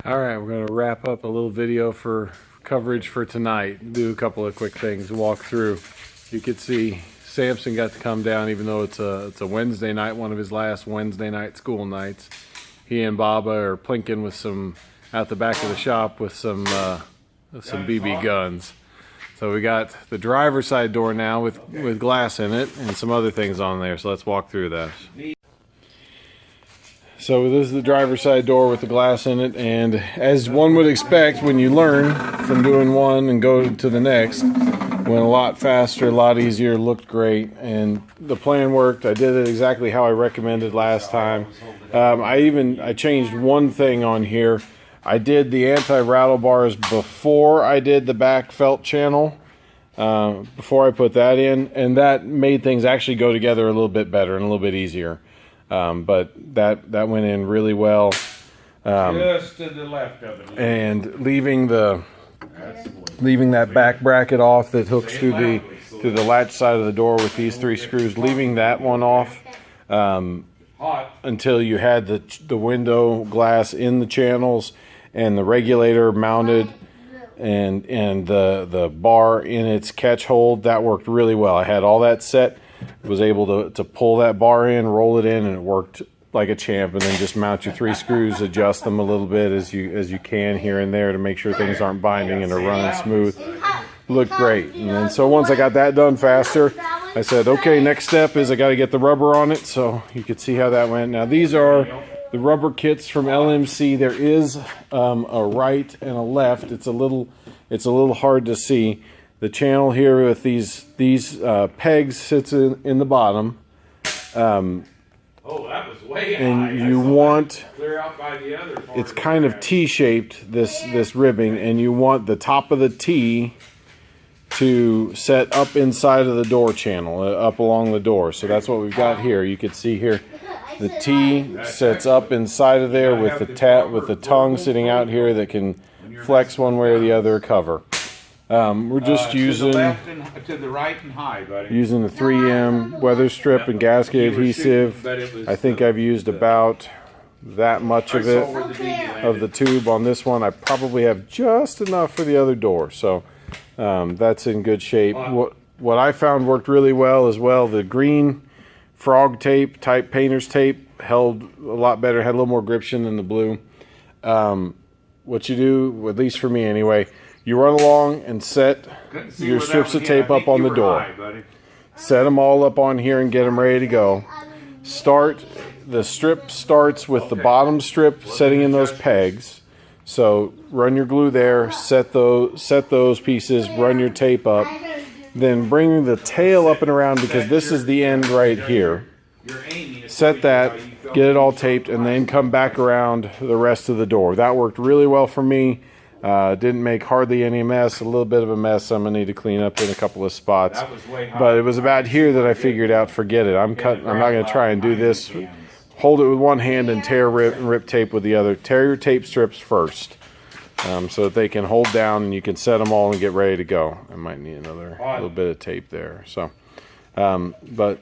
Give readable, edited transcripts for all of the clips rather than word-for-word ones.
All right, we're going to wrap up a little video for coverage for tonight. Do a couple of quick things, walk through. You could see Samson got to come down, even though it's a Wednesday night, one of his last Wednesday night school nights. He and Baba are plinking with some out the back of the shop with some BB guns. So we got the driver's side door now with glass in it and some other things on there. So let's walk through that. So this is the driver's side door with the glass in it, and as one would expect when you learn from doing one and go to the next, went a lot faster, a lot easier, looked great, and the plan worked. I did it exactly how I recommended last time. I changed one thing on here. I did the anti-rattle bars before I did the back felt channel, before I put that in, and that made things actually go together a little bit better and a little bit easier. But that went in really well. Just to the left of it. And leaving that back bracket off that hooks through the latch side of the door with these 3 screws, leaving that one off until you had the window glass in the channels and the regulator mounted and the bar in its catch hold. That worked really well. I had all that set. Was able to pull that bar in, roll it in, and it worked like a champ. And then just mount your 3 screws, adjust them a little bit as you can here and there to make sure things aren't binding and are running smooth. Looked great. And then so once I got that done faster, I said, okay, next step is I got to get the rubber on it. So you could see how that went. Now these are the rubber kits from LMC. There is a right and a left. It's a little hard to see. The channel here with these pegs sits in the bottom. Oh, that was way and high. You want clear out by the other part. It's kind of T-shaped, this ribbing, and you want the top of the T to set up inside of the door channel, up along the door. So that's what we've got here. You can see here the T sets up inside of there with the tongue sitting out here that can flex one way or the other cover. We're just using to the left and to the right and high, buddy. Using the 3M weather strip and gasket adhesive. I think I've used about that much of it of the tube on this one. I probably have just enough for the other door, so that's in good shape. What I found worked really well as well. The green frog tape type painter's tape held a lot better, had a little more gription than the blue. What you do, at least for me anyway, you run along and set your strips of tape up on the door. Set them all up on here and get them ready to go. The strip starts with the bottom strip setting in those pegs. So run your glue there, set those pieces, run your tape up. Then bring the tail up and around because this is the end right here. Set that, get it all taped, and then come back around the rest of the door. That worked really well for me. Didn't make hardly any mess. A little bit of a mess I'm gonna need to clean up in a couple of spots. But it was about here that I figured out, forget it. I'm not gonna try and do this. Hold it with one hand and rip tape with the other. Tear your tape strips first, so that they can hold down and you can set them all and get ready to go. I might need another little bit of tape there. So, but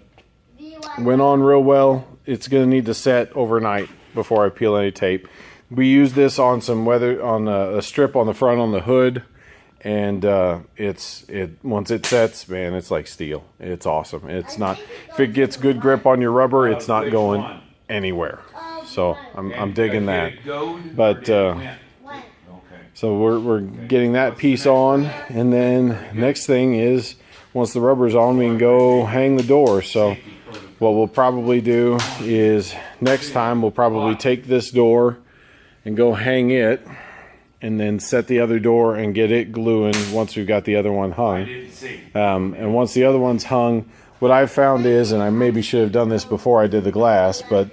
went on real well. It's gonna need to set overnight before I peel any tape. We use this on a strip on the front on the hood, and once it sets, man, it's like steel. It's awesome. It's not, if it gets good grip on your rubber, it's not going anywhere. So I'm digging that. But so we're getting that piece on, and then next thing is once the rubber's on, we can go hang the door. So what we'll probably do is next time we'll probably take this door and go hang it, and then set the other door and get it gluing once we've got the other one hung. And once the other one's hung, what I've found is, and I maybe should have done this before I did the glass, but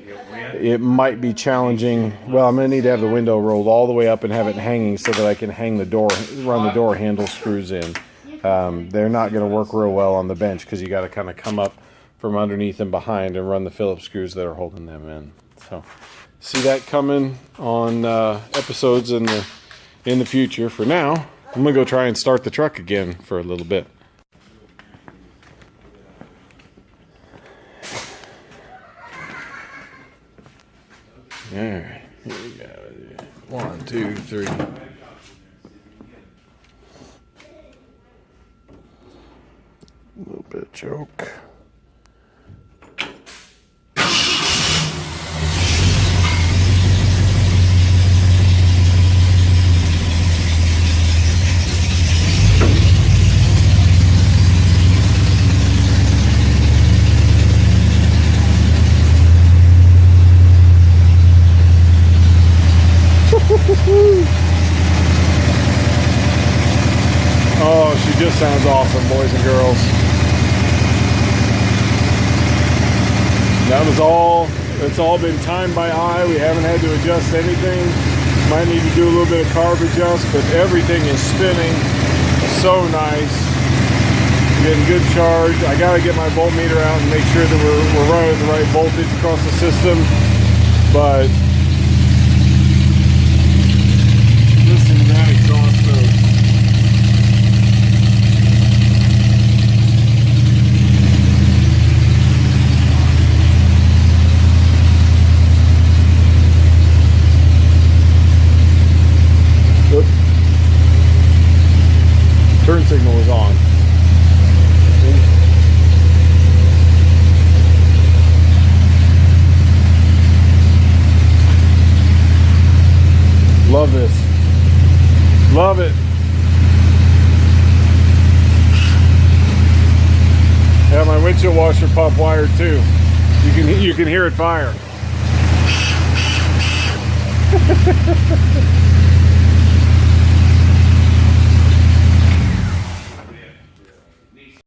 it might be challenging. Well, I'm going to need to have the window rolled all the way up and have it hanging so that I can hang the door, run the door handle screws in. They're not going to work real well on the bench because you got to kind of come up from underneath and behind and run the Phillips screws that are holding them in. So see that coming on episodes in the future. For now, I'm gonna go try and start the truck again for a little bit. All right, here we go. 1, 2, 3. A little bit of choke. Oh, she just sounds awesome, boys and girls. That was all, it's all been timed by eye. We haven't had to adjust anything. Might need to do a little bit of carb adjust, but everything is spinning so nice. Getting good charge. I gotta get my voltmeter out and make sure that we're running the right voltage across the system. But listen to that exhaust note. Turn signal is on. Love this. Love it. Yeah, my windshield washer pump wired too. You can hear it fire.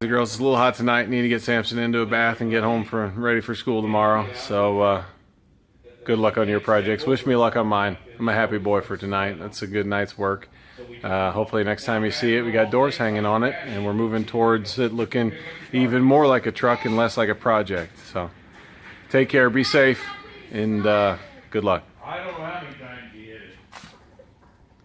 The girls, it's a little hot tonight. Need to get Samson into a bath and get home ready for school tomorrow. So good luck on your projects. Wish me luck on mine. I'm a happy boy for tonight. That's a good night's work. Hopefully next time you see it, we got doors hanging on it, and we're moving towards it looking even more like a truck and less like a project. So take care, be safe, and good luck.